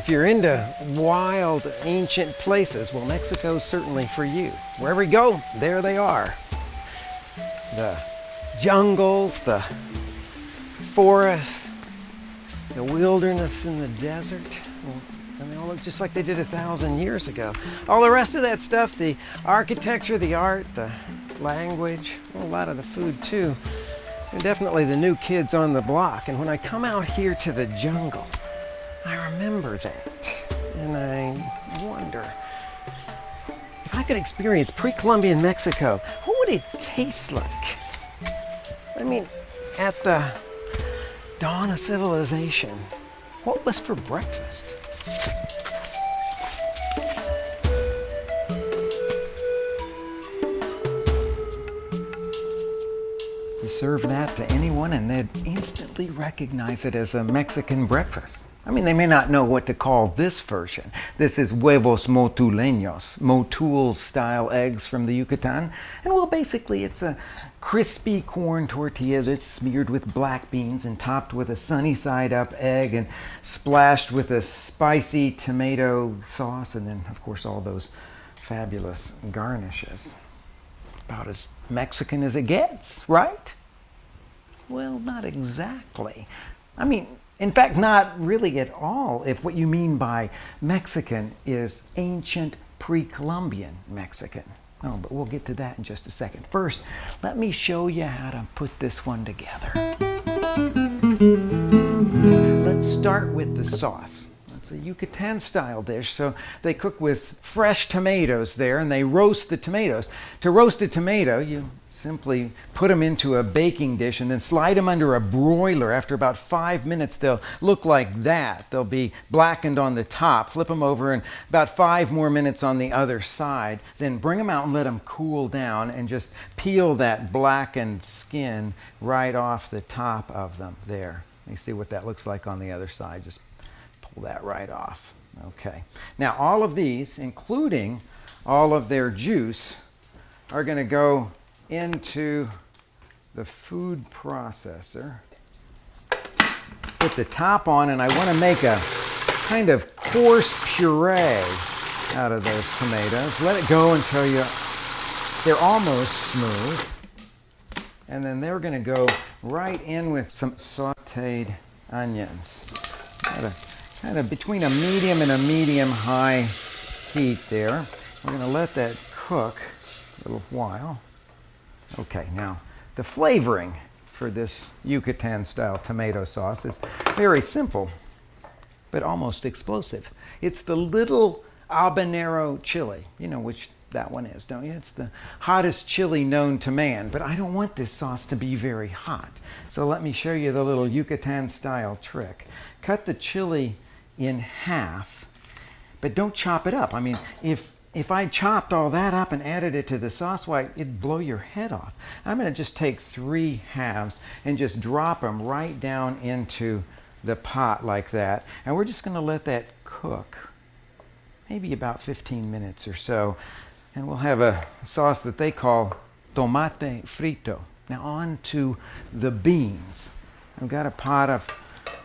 If you're into wild, ancient places, well, Mexico's certainly for you. Wherever you go, there they are. The jungles, the forests, the wilderness and the desert. And they all look just like they did 1,000 years ago. All the rest of that stuff, the architecture, the art, the language, well, a lot of the food too. And definitely the new kids on the block. And when I come out here to the jungle, I remember that. And I wonder, if I could experience pre-Columbian Mexico, what would it taste like? I mean, at the dawn of civilization, what was for breakfast? You serve that to anyone and they'd instantly recognize it as a Mexican breakfast. I mean, they may not know what to call this version. This is Huevos Motuleños, Motul-Style eggs from the Yucatan. And well, basically it's a crispy corn tortilla that's smeared with black beans and topped with a sunny side up egg and splashed with a spicy tomato sauce. And then, of course, all those fabulous garnishes. About as Mexican as it gets, right? Well, not exactly. I mean, in fact, not really at all if what you mean by Mexican is ancient pre-Columbian Mexican. Oh, but we'll get to that in just a second. First, let me show you how to put this one together. Let's start with the sauce. It's a Yucatan style dish, so they cook with fresh tomatoes there and they roast the tomatoes. To roast a tomato, you simply put them into a baking dish and then slide them under a broiler. After about 5 minutes, they'll look like that. They'll be blackened on the top. Flip them over and about 5 more minutes on the other side. Then bring them out and let them cool down and just peel that blackened skin right off the top of them there. You see what that looks like on the other side. Just pull that right off. Okay. Now all of these, including all of their juice, are going to go into the food processor. Put the top on, and I want to make a kind of coarse puree out of those tomatoes. Let it go until they're almost smooth. And then they're going to go right in with some sauteed onions. Kind of between a medium and a medium-high heat there. We're going to let that cook a little while. Okay, now the flavoring for this Yucatan-style tomato sauce is very simple, but almost explosive. It's the little habanero chili. You know which that one is, don't you? It's the hottest chili known to man, but I don't want this sauce to be very hot. So let me show you the little Yucatan-style trick. Cut the chili in half, but don't chop it up. I mean, if I chopped all that up and added it to the sauce, why, it'd blow your head off. I'm going to just take 3 halves and just drop them right down into the pot like that. And we're just going to let that cook, maybe about 15 minutes or so. And we'll have a sauce that they call tomate frito. Now on to the beans. I've got a pot of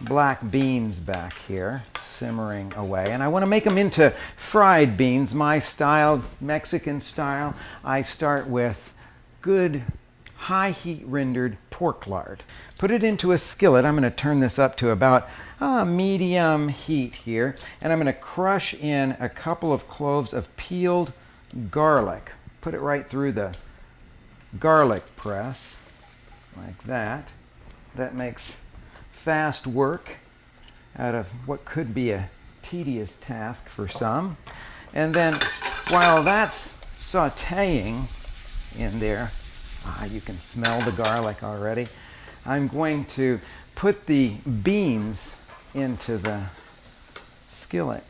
black beans back here simmering away, and I want to make them into fried beans, my style, Mexican style. I start with good high heat rendered pork lard. Put it into a skillet. I'm going to turn this up to about medium heat here, and I'm going to crush in a couple of cloves of peeled garlic. Put it right through the garlic press like that. That makes fast work out of what could be a tedious task for some. And then while that's sauteing in there, you can smell the garlic already, I'm going to put the beans into the skillet.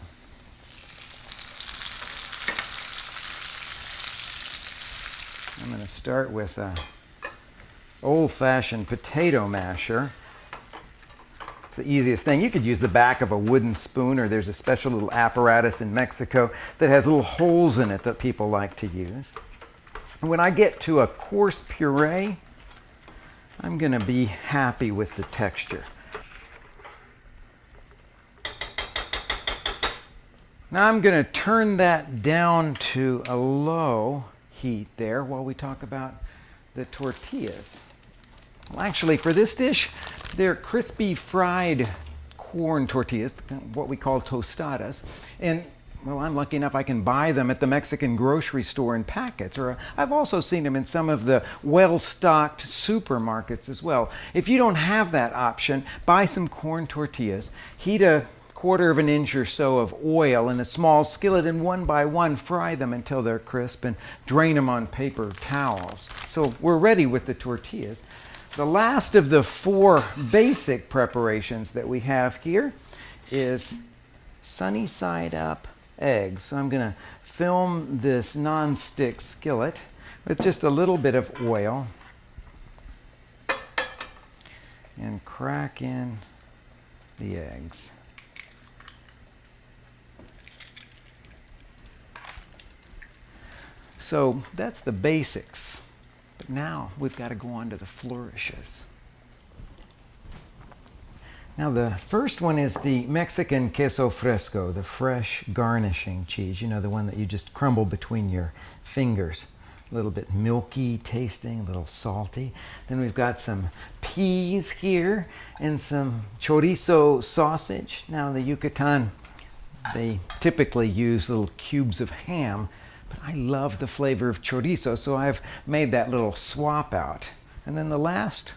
I'm going to start with an old-fashioned potato masher. It's the easiest thing. You could use the back of a wooden spoon, or there's a special little apparatus in Mexico that has little holes in it that people like to use. And when I get to a coarse puree, I'm going to be happy with the texture. Now I'm going to turn that down to a low heat there while we talk about the tortillas. Well, actually, for this dish, they're crispy fried corn tortillas, what we call tostadas. And well, I'm lucky enough I can buy them at the Mexican grocery store in packets, or I've also seen them in some of the well-stocked supermarkets as well. If you don't have that option, buy some corn tortillas, heat a 1/4 inch or so of oil in a small skillet, and one by one fry them until they're crisp and drain them on paper towels. So we're ready with the tortillas. The last of the 4 basic preparations that we have here is sunny side up eggs. So I'm going to film this non-stick skillet with just a little bit of oil and crack in the eggs. So that's the basics. But now we've got to go on to the flourishes. Now the first one is the Mexican queso fresco, the fresh garnishing cheese. You know, the one that you just crumble between your fingers. A little bit milky tasting, a little salty. Then we've got some peas here and some chorizo sausage. Now the Yucatan, they typically use little cubes of ham, but I love the flavor of chorizo, so I've made that little swap out. And then the last,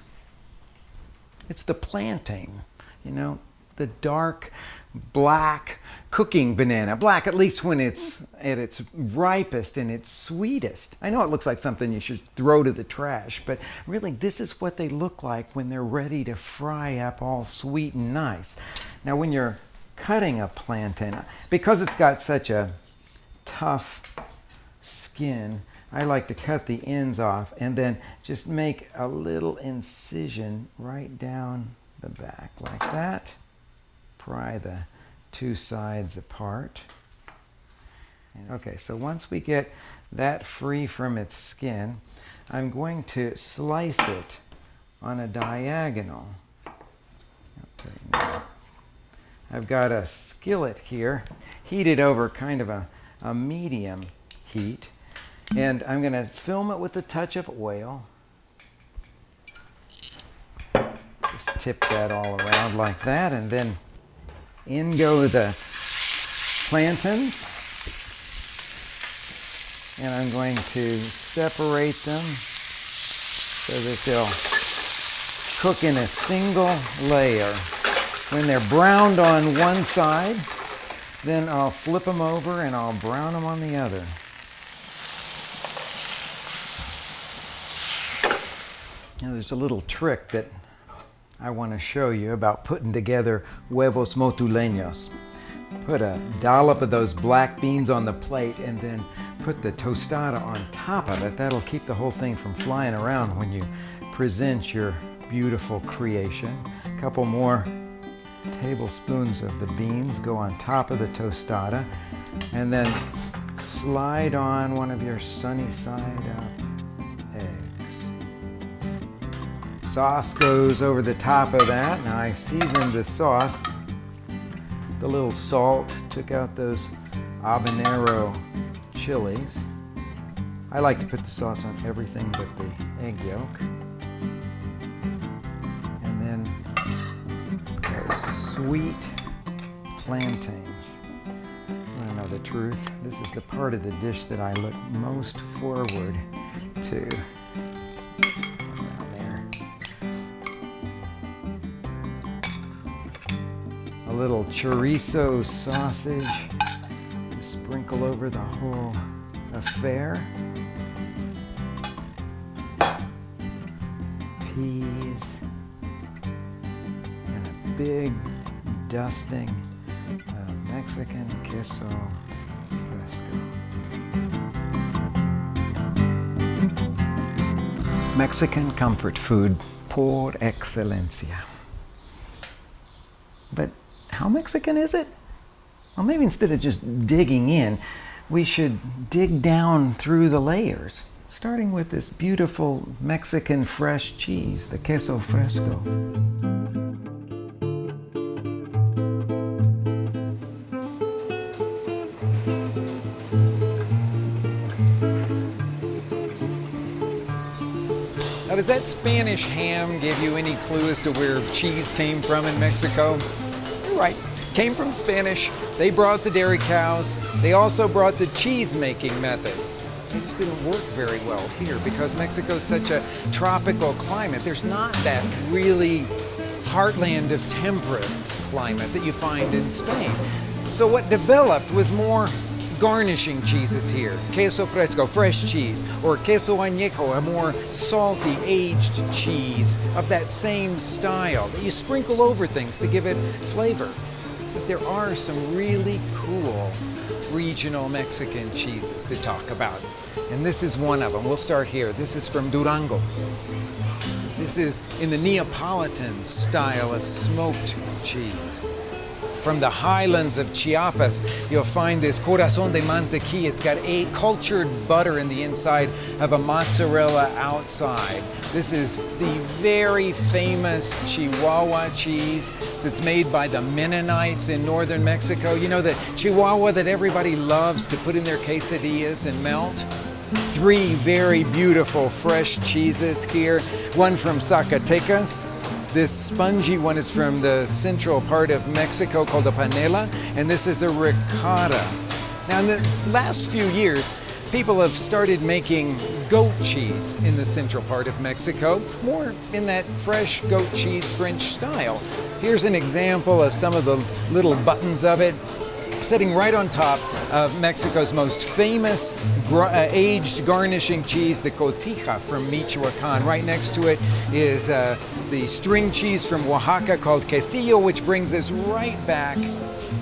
it's the plantain. You know, the dark black cooking banana. Black at least when it's at its ripest and its sweetest. I know it looks like something you should throw to the trash, but really this is what they look like when they're ready to fry up all sweet and nice. Now when you're cutting a plantain, because it's got such a tough skin, I like to cut the ends off and then just make a little incision right down the back like that. Pry the 2 sides apart. Okay, so once we get that free from its skin, I'm going to slice it on a diagonal. Okay, now I've got a skillet here, heated over kind of a medium heat, and I'm going to film it with a touch of oil. Just tip that all around like that, and then in go the plantains. And I'm going to separate them so that they'll cook in a single layer. When they're browned on one side, then I'll flip them over and I'll brown them on the other. Now there's a little trick that I want to show you about putting together Huevos Motuleños. Put a dollop of those black beans on the plate and then put the tostada on top of it. That'll keep the whole thing from flying around when you present your beautiful creation. A couple more tablespoons of the beans go on top of the tostada, and then slide on one of your sunny side up eggs. Sauce goes over the top of that. Now I seasoned the sauce. The little salt, took out those habanero chilies. I like to put the sauce on everything but the egg yolk. And then those sweet plantains. I don't know the truth. This is the part of the dish that I look most forward to. A little chorizo sausage to sprinkle over the whole affair. Peas and a big dusting of Mexican queso fresco. Mexican comfort food por excelencia. But how Mexican is it? Well, maybe instead of just digging in, we should dig down through the layers, starting with this beautiful Mexican fresh cheese, the queso fresco. Now, does that Spanish ham give you any clue as to where cheese came from in Mexico? You're right. Came from Spanish. They brought the dairy cows. They also brought the cheese-making methods. They just didn't work very well here because Mexico's such a tropical climate. There's not that really heartland of temperate climate that you find in Spain. So what developed was more garnishing cheeses here. Queso fresco, fresh cheese, or queso añejo, a more salty, aged cheese of that same style that you sprinkle over things to give it flavor. But there are some really cool regional Mexican cheeses to talk about. And this is one of them. We'll start here. This is from Durango. This is in the Neapolitan style, a smoked cheese. From the highlands of Chiapas, you'll find this corazón de mantequilla. It's got a cultured butter in the inside of a mozzarella outside. This is the very famous Chihuahua cheese that's made by the Mennonites in northern Mexico. You know, the Chihuahua that everybody loves to put in their quesadillas and melt? 3 very beautiful fresh cheeses here. One from Zacatecas. This spongy one is from the central part of Mexico called a panela, and this is a ricotta. Now, in the last few years, people have started making goat cheese in the central part of Mexico, more in that fresh goat cheese French style. Here's an example of some of the little buttons of it, sitting right on top of Mexico's most famous aged garnishing cheese, the cotija from Michoacan. Right next to it is the string cheese from Oaxaca called quesillo, which brings us right back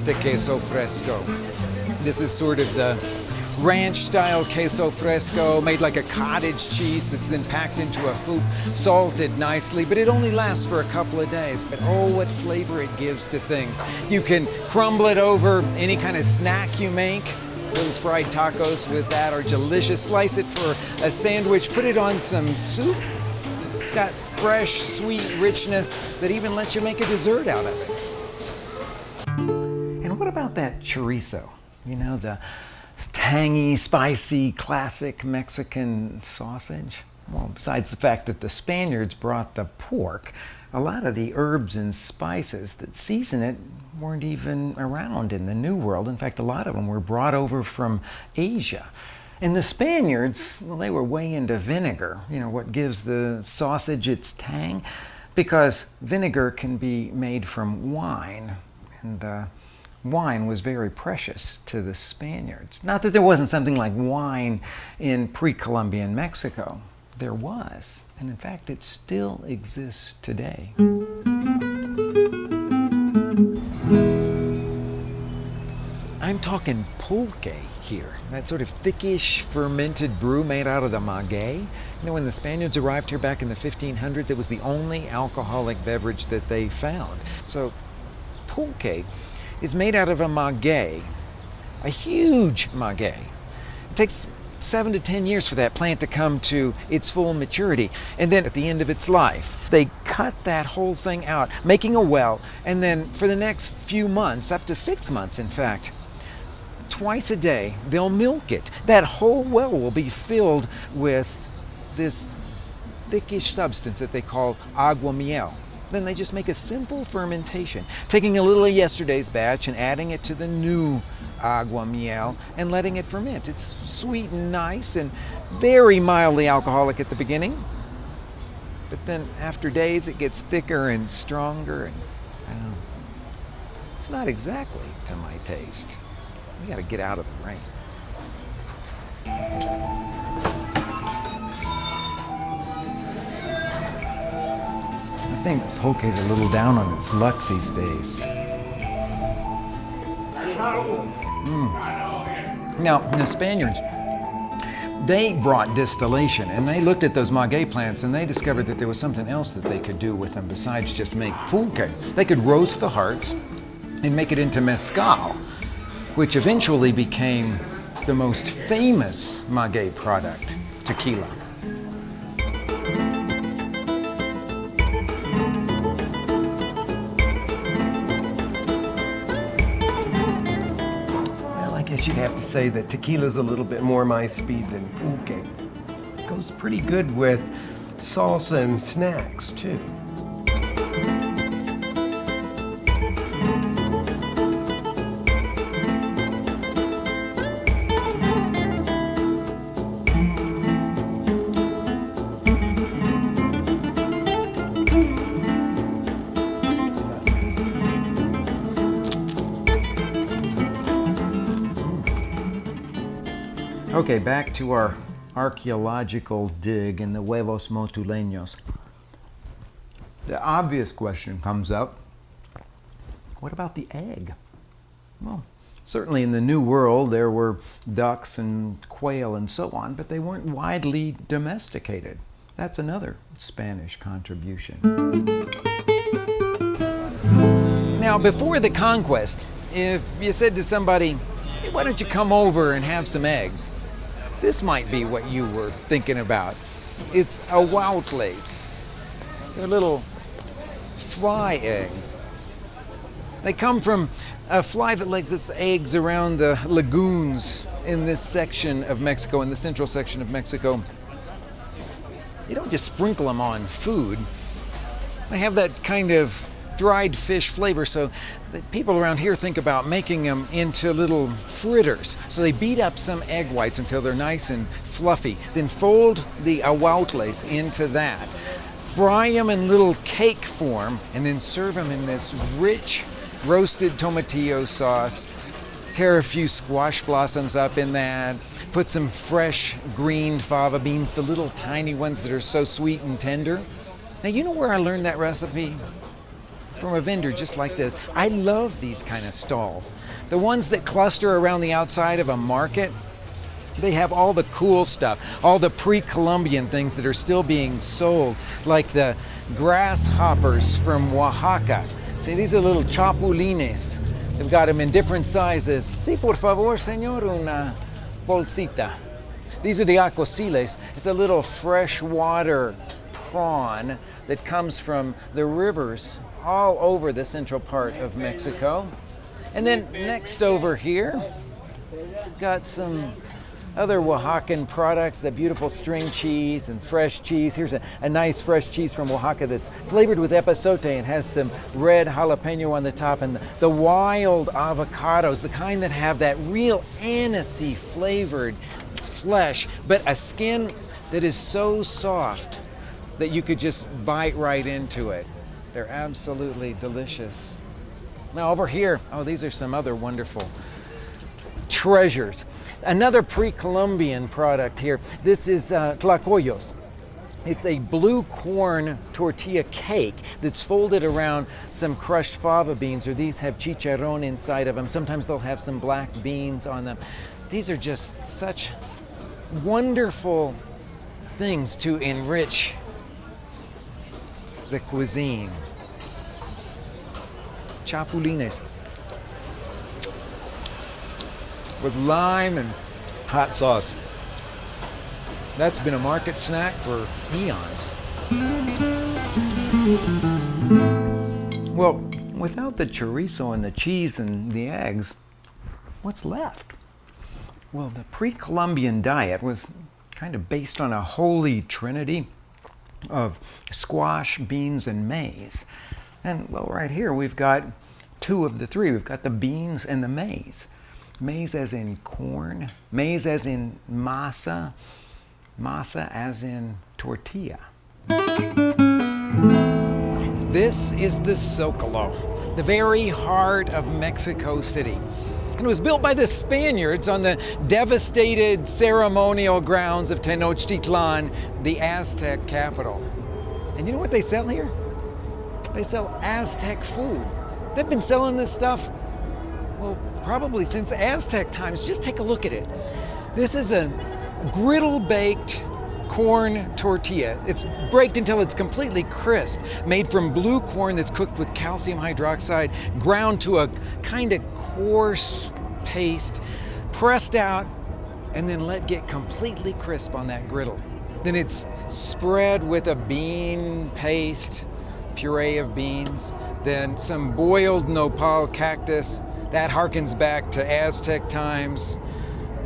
to queso fresco. This is sort of the ranch-style queso fresco, made like a cottage cheese that's then packed into a hoop, salted nicely, but it only lasts for a couple of days. But oh, what flavor it gives to things. You can crumble it over any kind of snack you make. Little fried tacos with that are delicious. Slice it for a sandwich, put it on some soup. It's got fresh, sweet richness that even lets you make a dessert out of it. And what about that chorizo? You know, the tangy, spicy, classic Mexican sausage? Well, besides the fact that the Spaniards brought the pork, a lot of the herbs and spices that season it weren't even around in the New World. In fact, a lot of them were brought over from Asia. And the Spaniards, well, they were way into vinegar, you know, what gives the sausage its tang, because vinegar can be made from wine, and wine was very precious to the Spaniards. Not that there wasn't something like wine in pre-Columbian Mexico. There was, and in fact, it still exists today. I'm talking pulque here, that sort of thickish fermented brew made out of the maguey. You know, when the Spaniards arrived here back in the 1500s, it was the only alcoholic beverage that they found. So pulque is made out of a maguey, a huge maguey. It takes 7 to 10 years for that plant to come to its full maturity. And then at the end of its life, they cut that whole thing out, making a well, and then for the next few months, up to 6 months in fact, twice a day, they'll milk it. That whole well will be filled with this thickish substance that they call agua miel. Then they just make a simple fermentation, taking a little of yesterday's batch and adding it to the new agua miel and letting it ferment. It's sweet and nice and very mildly alcoholic at the beginning, but then after days it gets thicker and stronger, and it's not exactly to my taste. We gotta get out of the rain. I think pulque's a little down on its luck these days. Now, the Spaniards, they brought distillation, and they looked at those maguey plants and they discovered that there was something else that they could do with them besides just make pulque. They could roast the hearts and make it into mezcal, which eventually became the most famous maguey product, tequila. You'd have to say that tequila's a little bit more my speed than pulque. It goes pretty good with salsa and snacks, too. Okay, back to our archaeological dig in the Huevos Motuleños. The obvious question comes up, what about the egg? Well, certainly in the New World there were ducks and quail and so on, but they weren't widely domesticated. That's another Spanish contribution. Now, before the conquest, if you said to somebody, hey, why don't you come over and have some eggs? This might be what you were thinking about. It's ahuautles. They're little fly eggs. They come from a fly that lays its eggs around the lagoons in this section of Mexico, in the central section of Mexico. You don't just sprinkle them on food. They have that kind of dried fish flavor, so the people around here think about making them into little fritters. So they beat up some egg whites until they're nice and fluffy, then fold the ahuautles into that, fry them in little cake form, and then serve them in this rich roasted tomatillo sauce. Tear a few squash blossoms up in that, put some fresh green fava beans, the little tiny ones that are so sweet and tender. Now, you know where I learned that recipe? From a vendor just like this. I love these kind of stalls. The ones that cluster around the outside of a market, they have all the cool stuff, all the pre-Columbian things that are still being sold, like the grasshoppers from Oaxaca. See, these are little chapulines. They've got them in different sizes. Sí, por favor, señor, una bolsita. These are the acosiles. It's a little freshwater prawn that comes from the rivers all over the central part of Mexico. And then next over here, we've got some other Oaxacan products, the beautiful string cheese and fresh cheese. Here's a nice fresh cheese from Oaxaca that's flavored with epazote and has some red jalapeno on the top, and the wild avocados, the kind that have that real anisey flavored flesh, but a skin that is so soft that you could just bite right into it. They're absolutely delicious. Now over here, oh, these are some other wonderful treasures. Another pre-Columbian product here. This is tlacoyos. It's a blue corn tortilla cake that's folded around some crushed fava beans, or these have chicharron inside of them. Sometimes they'll have some black beans on them. These are just such wonderful things to enrich the cuisine. Chapulines with lime and hot sauce. That's been a market snack for eons. Well, without the chorizo and the cheese and the eggs, what's left? Well, the pre-Columbian diet was kind of based on a holy trinity of squash, beans, and maize. And well, right here we've got two of the three. We've got the beans and the maize. Maize as in corn, maize as in masa, masa as in tortilla. This is the Zocalo, the very heart of Mexico City. And it was built by the Spaniards on the devastated ceremonial grounds of Tenochtitlan, the Aztec capital. And you know what they sell here? They sell Aztec food. They've been selling this stuff, well, probably since Aztec times. Just take a look at it. This is a griddle-baked corn tortilla. It's baked until it's completely crisp, made from blue corn that's cooked with calcium hydroxide, ground to a kind of coarse paste, pressed out, and then let get completely crisp on that griddle. Then it's spread with a bean paste, puree of beans, then some boiled nopal cactus. That harkens back to Aztec times,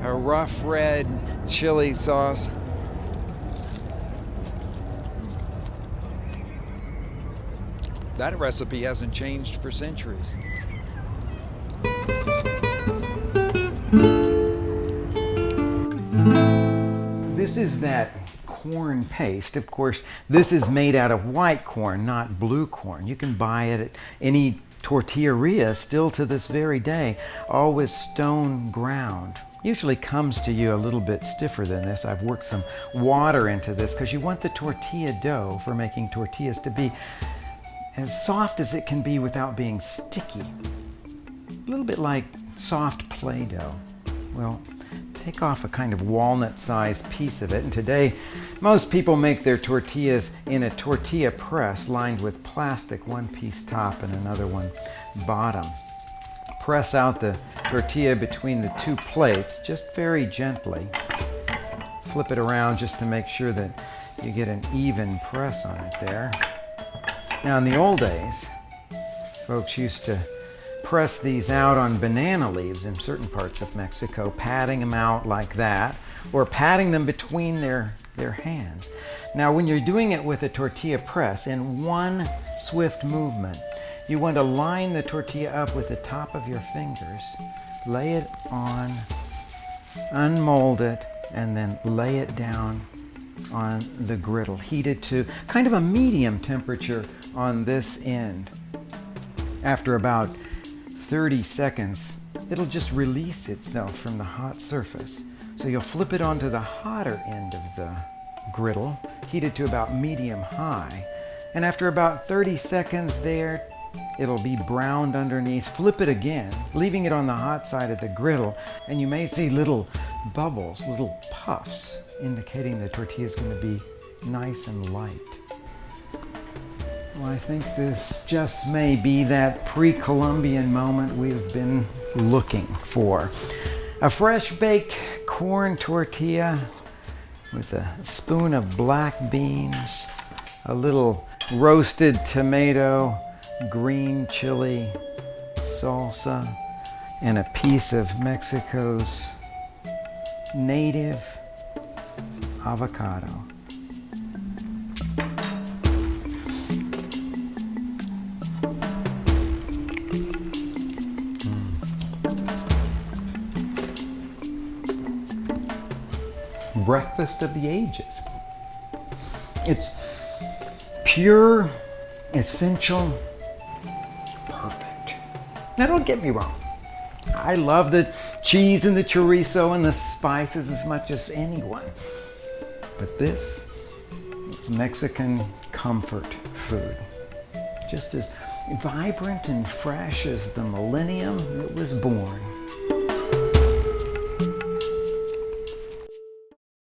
a rough red chili sauce. That recipe hasn't changed for centuries. This is that corn paste. Of course, this is made out of white corn, not blue corn. You can buy it at any tortilleria still to this very day, always stone ground. Usually comes to you a little bit stiffer than this. I've worked some water into this because you want the tortilla dough for making tortillas to be as soft as it can be without being sticky. A little bit like soft Play-Doh. Well, take off a kind of walnut-sized piece of it, and today most people make their tortillas in a tortilla press lined with plastic, one piece top and another one bottom. Press out the tortilla between the two plates just very gently. Flip it around just to make sure that you get an even press on it there. Now in the old days, folks used to press these out on banana leaves in certain parts of Mexico, patting them out like that, or patting them between their hands. Now when you're doing it with a tortilla press, in one swift movement, you want to line the tortilla up with the top of your fingers, lay it on, unmold it, and then lay it down on the griddle, heated to kind of a medium temperature on this end. After about 30 seconds, it'll just release itself from the hot surface. So you'll flip it onto the hotter end of the griddle, heated to about medium high. And after about 30 seconds there, it'll be browned underneath. Flip it again, leaving it on the hot side of the griddle, and you may see little bubbles, little puffs, indicating the tortilla is going to be nice and light. Well, I think this just may be that pre-Columbian moment we've been looking for. A fresh baked corn tortilla with a spoon of black beans, a little roasted tomato, green chili, salsa, and a piece of Mexico's native avocado. Breakfast of the ages. It's pure, essential, perfect. Now don't get me wrong. I love the cheese and the chorizo and the spices as much as anyone. But this, it's Mexican comfort food. Just as vibrant and fresh as the millennium it was born.